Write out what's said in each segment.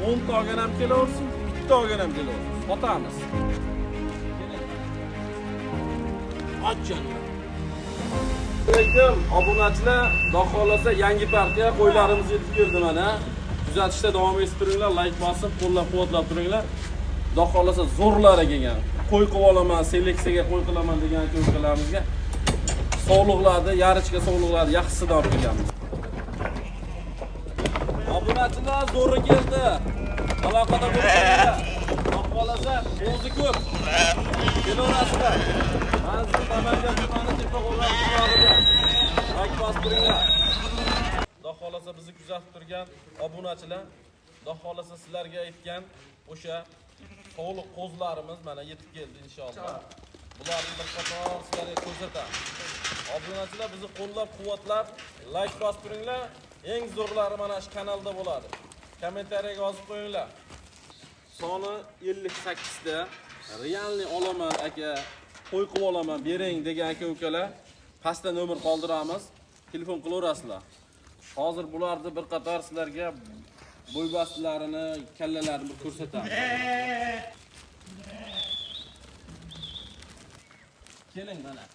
10 ta olgan ham kelaversin, bitta olgan ham kelaversin. Sotamiz. Ochjon. Alaykum, obunachilar, xudo xolasa yangi partiya qo'ylarimiz yetib keldi mana. Kuzatishda davom etib turinglar, like bosib, qo'llab-quvvatlab turinglar. Xudo xolasa zo'rlari kelgan. Qo'y qilib olaman, seleksiyaga qo'y qilaman degan ko'rkalarimizga sog'liqlarni, yarichga sog'liqlarni yaxshisidan olib kelganmiz. Obunachilar zo'ri keldi. Aloqada bo'linglar. Xudo xolasa o'zi ko'p. Kelaverasizlar. Manzil Namangan tumani tepa qo'rg'on tumanida. Like bosib turinglar. Xudo xolasa bizni kuzatib turgan obunachilar, xudo xolasa sizlarga aytgan o'sha sog'liq qo'zlarimiz mana yetib keldi inshaalloh. Bularni bir qator sizlarga ko'rsatamiz. Obunachilar bizni qo'llab-quvvatlab, like bosib turinglar. Eng zo'rlari mana shu kanalda bo'ladi. Kommentariyaga yozib qo'yinglar. Soni 58 da realni olaman aka, qo'y qilib olaman, bering degan aka-ukalar pastda nomer qoldiramiz. Telefon qilaverasizlar. Hozir bularni bir qator sizlarga bo'ybastlarini, kallalarini bir ko'rsatamiz. Keling mana.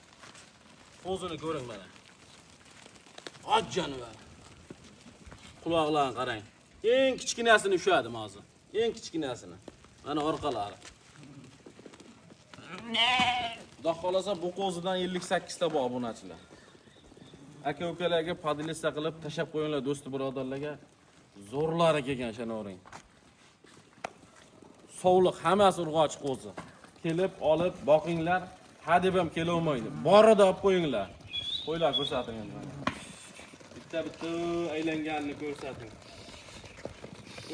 O'zini ko'ring mana. Ochjon va. Quloqlarni qarang. Eng kichkinasini ushladim hozir. Eng kichkinasini. Mana orqalari. Xudo xolasa bu qo'zidan 58 ta bor obunachilar. Aka-ukalarga podlista qilib tashab qo'yinglar do'sti birodarlarga. Zo'rlari kelgan shanavring. Sovliq hammasi urg'och qo'zi. Kelib olib boqinglar, hadeb ham kelolmaydi. Borida olib qo'yinglar. Qo'ylar ko'rsating endi. Bitta aylanganini ko'rsating.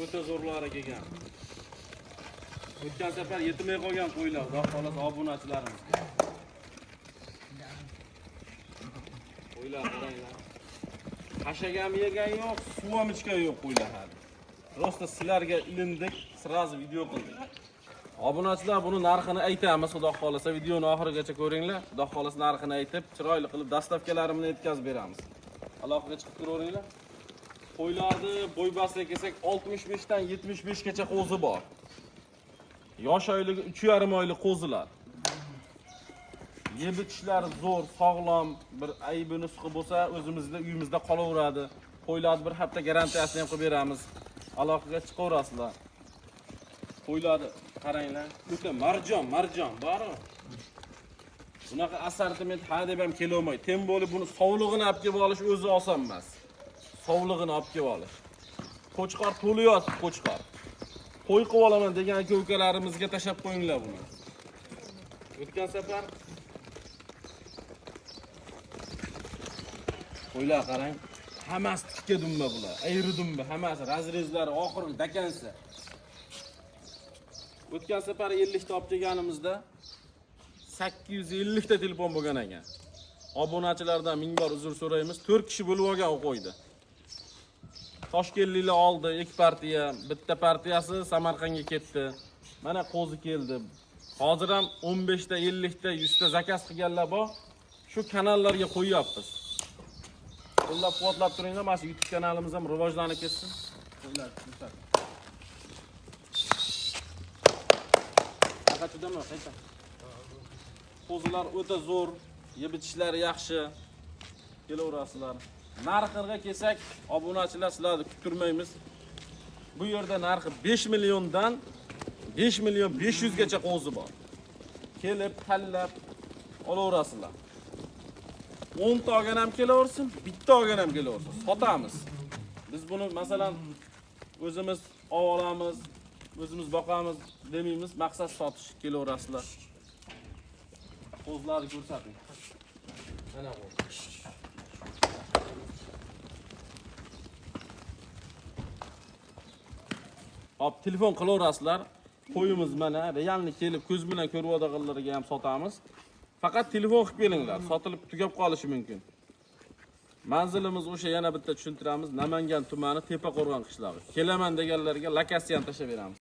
O'ta zo'rlari kelgan. O'tgan safar yetimay qolgan qo'ylar, xudo xolasa obunachilarimiz. Qo'ylar qaranglar. Qashagam yegan yo'q, suv ham ichgan yo'q qo'ylar hali. Rosta sizlarga ilindik, sirazi video qildik. Obunachilar buni narxini aytamiz, xudo xolasa videoni oxirigacha ko'ringlar. Xudo xolasa narxini aytib, chiroyli qilib dastavkalarimni yetkazib beramiz. Aloqaga chiqib turaveringlar. Qo'ylarni bo'ybasiga kelsak 65 dan 75 gacha qo'zi bor. Yosh oyligi 3,5 oylik qo'zilar. Yeb ishlari zo'r, sog'lom, bir aybi nusxi bo'lsa o'zimizda uyimizda qolaveradi. Qo'ylarni bir hafta garantiyasini ham qilib beramiz. Aloqaga chiqaverasizlar. Qo'ylarni qaranglar. O'ta marjon, bormi? Bunaqa assortiment hadeb ham kelolmaydi. Tem bo'lib buni sovlig'ini olib kelib olish o'zi oson emas. Sovlig'ini olib kelib olish. Qo'chqor to'liyot qo'chqor. Qo'y qilib olaman degan aka-ukalarimizga tashab qo'yinglar buni. O'tgan safar qo'ylar qarang, hammasi tikka dumba bular. Ayri dumba, hammasi razrezlari oxirgi dakansi. O'tgan safar 50 ta olib kelganimizda 850 ta telefon bo'lgan ekan. Obunachilardan ming bor uzr so'raymiz. 4 kishi bo'lib olgan u qo'ydi. Toshkentliklar oldi, ikki partiya, bitta partiyasi Samarqandga ketdi. Mana qo'zi keldi. Hozir ham 15 ta, 50 ta, 100 ta zakaz qilganlar bor. Shu kanallarga qo'yyapmiz. Qo'llab-quvvatlab turinglar, mana shu YouTube kanalimiz ham rivojlanib ketsin. Qo'zilar o'ta zo'r, yeb ichishlari yaxshi. Kelaverasizlar. Narxiga kelsak, obunachilar sizlarni kuttirmaymiz. Bu yerda narxi 5 milliondan 5 million 500 gacha qo'zi bor. Kelib, tanlab olaverasizlar. 10 ta olgan ham kelaversin, bitta olgan ham kelaversin. Sotamiz. Biz buni masalan o'zimiz olamiz, o'zimiz boqamiz demaymiz, maqsad sotish. Kelaverasizlar. Qo'zlarni ko'rsating. Mana qo'z. Hop, telefon qilaverasizlar. Qo'yimiz mana, realni kelib ko'z bilan ko'rib olganlarga ham sotamiz. Faqat telefon qilib kelinglar, sotilib tugab qolishi mumkin. Manzilimiz o'sha yana bitta tushuntiramiz. Namangan tumani Tepa Qo'rg'on qishlog'i. Kelaman deganlarga lokatsiyani tashlab beramiz.